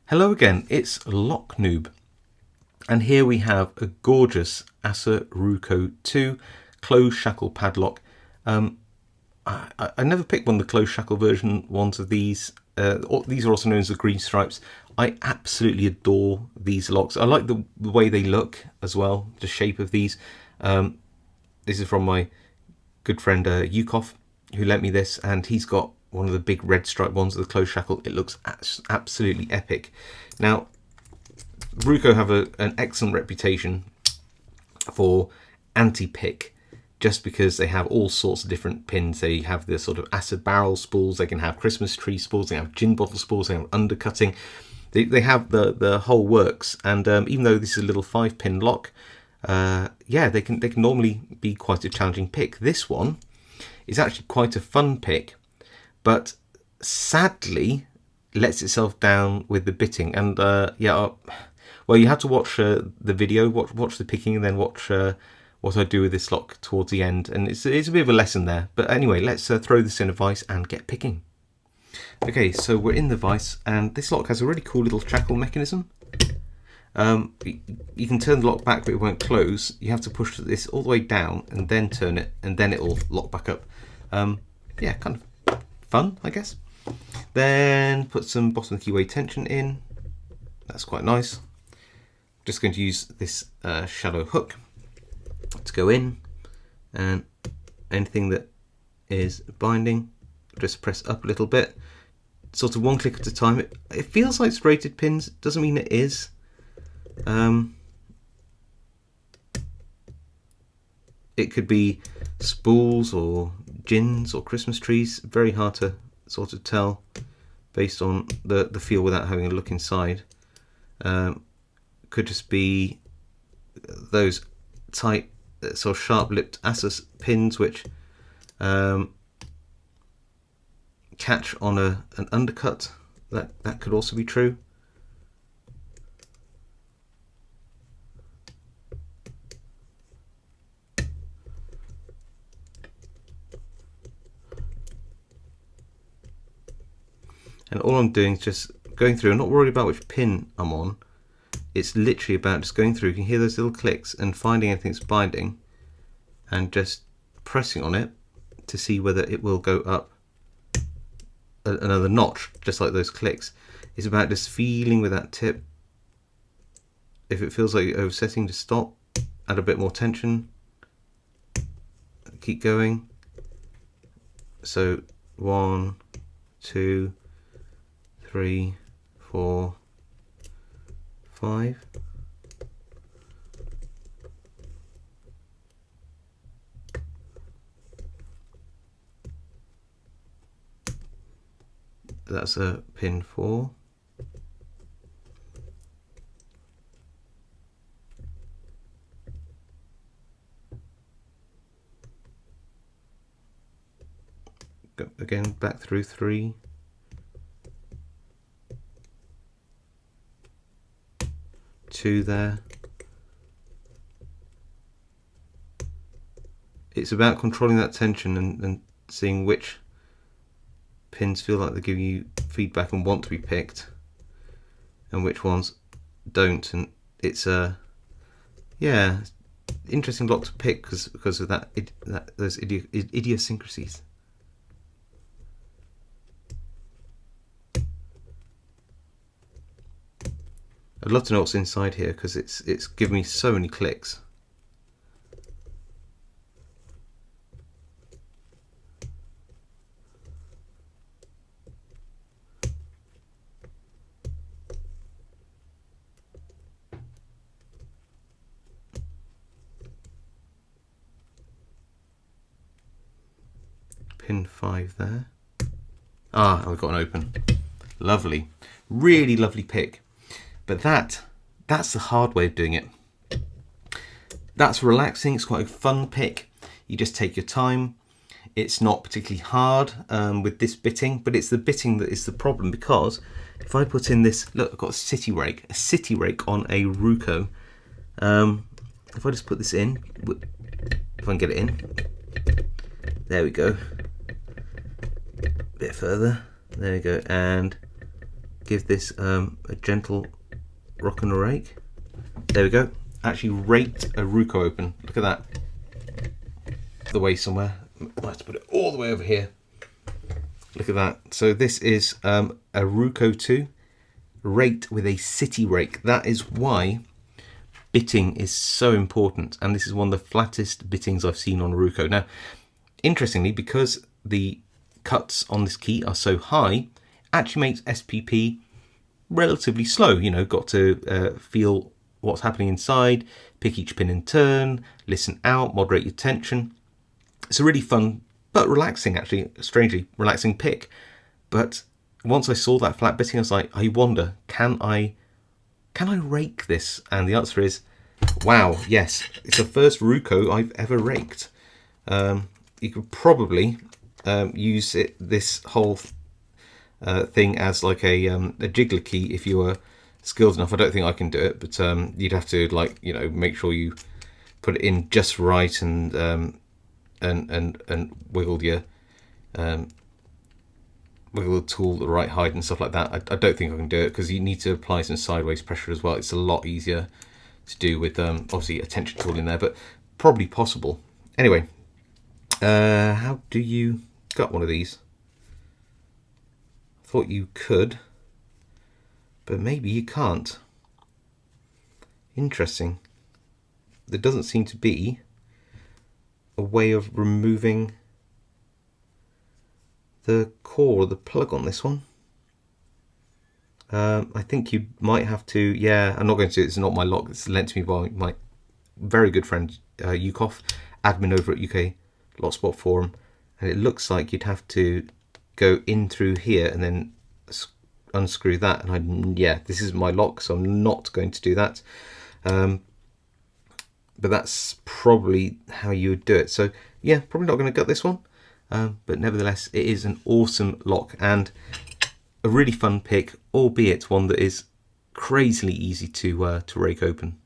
Hello again, it's Noob, and here we have a gorgeous Ruko 2 closed shackle padlock. I never picked one of the closed shackle version ones of these. These are also known as the green stripes. I absolutely adore these locks. I like the way they look as well, the shape of these. This is from my good friend Ruko, who lent me this, and he's got one of the big red stripe ones of the closed shackle. It looks absolutely epic. Now, Ruko have an excellent reputation for anti-pick, just because they have all sorts of different pins. They have the sort of acid barrel spools, they can have Christmas tree spools, they have gin bottle spools, they have undercutting. They have the whole works, and even though this is a little 5-pin lock, yeah, they can normally be quite a challenging pick. This one is actually quite a fun pick, but sadly lets itself down with the bitting. And yeah, well, you have to watch the video, watch the picking, and then watch what I do with this lock towards the end. And it's a bit of a lesson there. But anyway, let's throw this in a vise and get picking. Okay, so we're in the vise, and this lock has a really cool little shackle mechanism. You can turn the lock back, but it won't close. You have to push this all the way down and then turn it, and then it will lock back up. Yeah, kind of fun, I guess. Then put some bottom of the keyway tension in. That's quite nice. Just going to use this shallow hook to go in, and anything that is binding, just press up a little bit, sort of one click at a time. It feels like serrated pins, doesn't mean it is. It could be spools or gins or Christmas trees. Very hard to sort of tell based on the feel without having a look inside. Could just be those tight, sort of sharp-lipped Asus pins which catch on an undercut. That could also be true. And all I'm doing is just going through. I'm not worried about which pin I'm on. It's literally about just going through. You can hear those little clicks and finding anything that's binding and just pressing on it to see whether it will go up another notch, just like those clicks. It's about just feeling with that tip. If it feels like you're oversetting, just stop, add a bit more tension, keep going. So 1, 2, 3, 4, 5. That's a pin 4. Go again back through 3. 2 there. It's about controlling that tension and seeing which pins feel like they're giving you feedback and want to be picked, and which ones don't. And it's yeah, interesting lock to pick because of those idiosyncrasies. I'd love to know what's inside here because it's given me so many clicks. Pin 5 there. Ah, I've got an open. Lovely. Really lovely pick. But that's the hard way of doing it. That's relaxing. It's quite a fun pick. You just take your time. It's not particularly hard with this bitting, but it's the bitting that is the problem, because if I put in this, look, I've got a city rake on a Ruko. If I just put this in, if I can get it in, there we go. A bit further. There we go, and give this a gentle rock and rake. There we go. Actually raked a Ruko open. Look at that. The way somewhere. I have to put it all the way over here. Look at that. So this is a Ruko 2 raked with a city rake. That is why bitting is so important, and this is one of the flattest bittings I've seen on Ruko. Now, interestingly, because the cuts on this key are so high, actually makes SPP relatively slow. You know, got to feel what's happening inside, pick each pin in turn, listen out, moderate your tension. It's a really fun but relaxing, actually, strangely relaxing pick. But once I saw that flat bitting, I was like, I wonder, can I rake this? And the answer is, wow, yes. It's the first Ruko I've ever raked. You could probably use this whole thing as like a jiggler key if you were skilled enough. I don't think I can do it, but you'd have to, like, you know, make sure you put it in just right and wiggle your wiggle the tool at the right height and stuff like that. I don't think I can do it because you need to apply some sideways pressure as well. It's a lot easier to do with obviously a tension tool in there, but probably possible. Anyway, how do you gut one of these? I thought you could, but maybe you can't. Interesting. There doesn't seem to be a way of removing the core or the plug on this one. I think you might have to, yeah, I'm not going to, it's not my lock, it's lent to me by my very good friend Ruko, admin over at UK Locksport Forum, and it looks like you'd have to go in through here and then unscrew that, and yeah, this is my lock, so I'm not going to do that. But that's probably how you would do it. So yeah, probably not going to gut this one, but nevertheless, it is an awesome lock and a really fun pick, albeit one that is crazily easy to rake open.